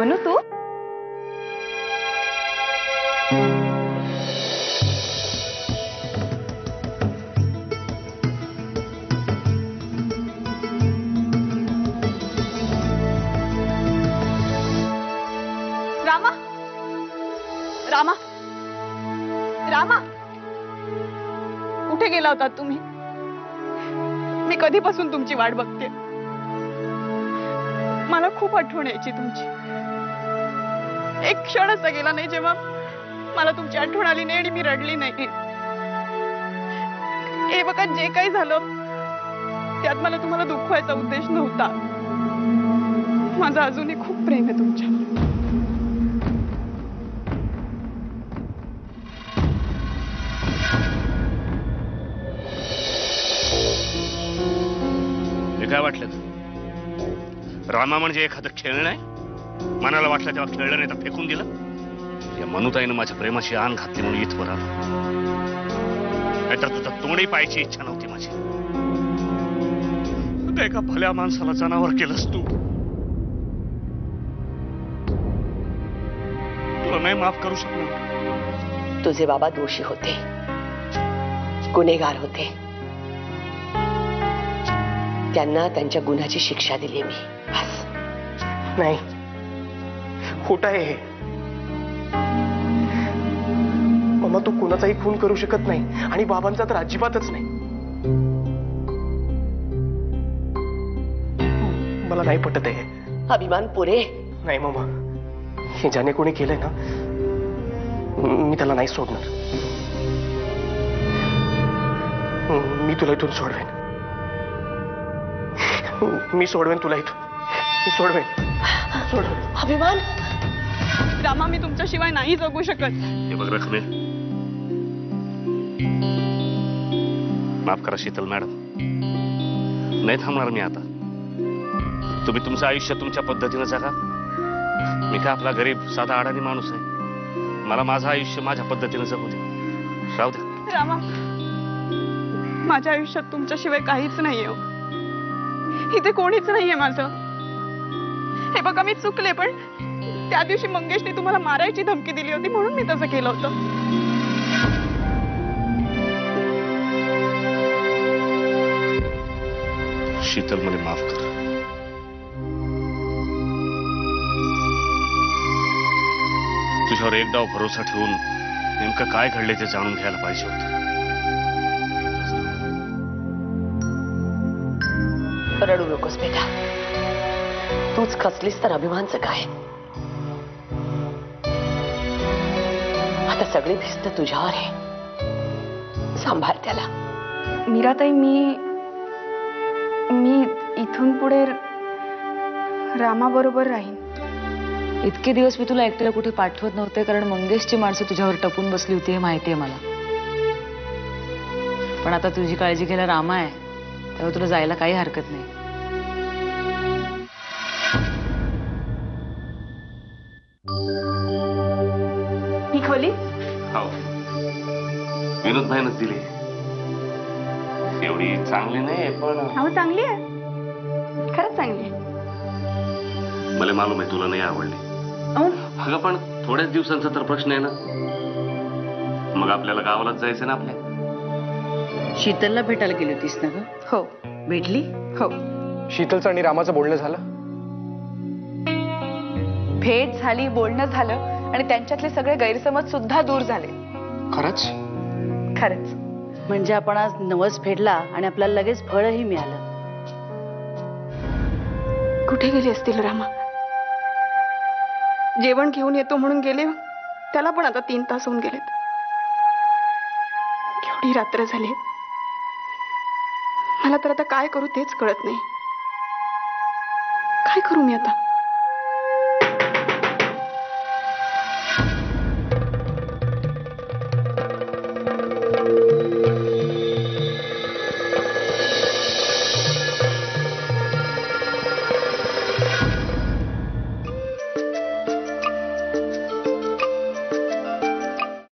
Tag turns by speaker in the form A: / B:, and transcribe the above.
A: म्हणू तू रामा रामा रामा कुठे गेला होता तुम्ही? मी कधीपासून तुमची वाट बघते. मला खूप आठवण यायची तुमची. एक क्षण असा गेला नाही जेव्हा मला तुमची आठवण आली नाही आणि मी रडली नाही. हे बघा, जे काही झालं त्यात मला तुम्हाला दुखवायचा उद्देश नव्हता. माझं अजूनही खूप प्रेम आहे तुमच्यावर.
B: काय वाटलं? रामा म्हणजे एखादं खेळणं आहे? मनाला वाटलं तेव्हा खेळलं, नाही तर फेकून दिलं. या मनुताईनं माझ्या प्रेमाची आण घातली म्हणून इथवर आलो. नाहीतर तुझं तोंडही पाहायची इच्छा नव्हती माझी. तू एका भल्या माणसाला जनावर केलंस तू. तुला नाही माफ करू शकलो.
C: तुझे बाबा दोषी होते, गुन्हेगार होते. त्यांना त्यांच्या गुन्ह्याची शिक्षा दिली मी. बस.
D: नाही, खोटं आहे हे. मम्मा, तू कुणाचाही खून करू शकत नाही आणि बाबांचा तर अजिबातच नाही. मला नाही पटत आहे.
C: अभिमान पुरे.
D: नाही मम्मा, हे ज्याने कोणी केलंय ना, मी त्याला नाही सोडणार. मी तुला इथून सोडवेन. मी सोडवेन तुला इथून. मी सोडवेन.
C: अभिमान.
A: रामा, मी तुमच्याशिवाय नाही जगू शकत.
B: हे बघ रखमे, माफ करा शीतल मॅडम, नाही थांबणार मी आता. तुम्ही तुमचं आयुष्य तुमच्या पद्धतीनं जगा. मी का आपला गरीब साधा अडाणी माणूस आहे. मला माझं आयुष्य माझ्या पद्धतीनं जगू दे. राहू दे.
A: रामा, माझ्या आयुष्यात तुमच्याशिवाय काहीच नाहीये. इथे कोणीच नाहीये माझं. हे बघा, मी चुकले, पण त्या दिवशी मंगेशने तुम्हाला मारायची धमकी दिली होती म्हणून मी तसं केलं होतं.
B: शीतल, मला माफ कर. तुझ्यावर एक डाव भरोसा ठेवून नेमकं काय घडले ते जाणून घ्यायला पाहिजे होतं.
C: रडू नकोस बेटा. तूच खचलीस तर अभिमानचं काय? आता सगळी भिस्त तुझ्यावर आहे. सांभाळ त्याला.
A: मीराताई, मी इथून पुढे रामाबरोबर राहीन.
E: इतके दिवस मी तुला एकट्याला कुठे पाठवत नव्हते, कारण मंगेशची माणसं तुझ्यावर टपून बसली होती हे माहिती आहे मला. पण आता तुझी काळजी घ्यायला रामा आहे, तेव्हा तुला जायला काही हरकत नाही.
A: ही खोली
B: हो, विनोद भाईनच दिली. एवढी चांगली नाही पण
A: अहो, चांगली आहे. खरंच चांगली आहे.
B: मला मालूम आहे तुला नाही आवडली. अगं, पण थोड्याच दिवसांचा तर प्रश्न आहे ना. मग आपल्याला गावालाच जायचं ना आपल्या.
E: शीतलला भेटायला गेली होतीस ना ग?
A: हो.
E: भेटली?
A: हो.
D: शीतलचं आणि रामाचं बोलणं झालं?
A: भेट झाली, बोलणं झालं आणि त्यांच्यातले सगळे गैरसमज सुद्धा दूर झाले.
D: खरंच?
A: खरंच.
E: म्हणजे आपण आज नवस फेडला आणि आपल्याला लगेच फळही मिळालं.
A: कुठे गेली असतील रामा? जेवण घेऊन येतो म्हणून गेले, त्याला पण आता 3 तास होऊन गेलेत. केवढी रात्र झाली. मला तर आता काय करू तेच कळत नाही. काय करू मी आता?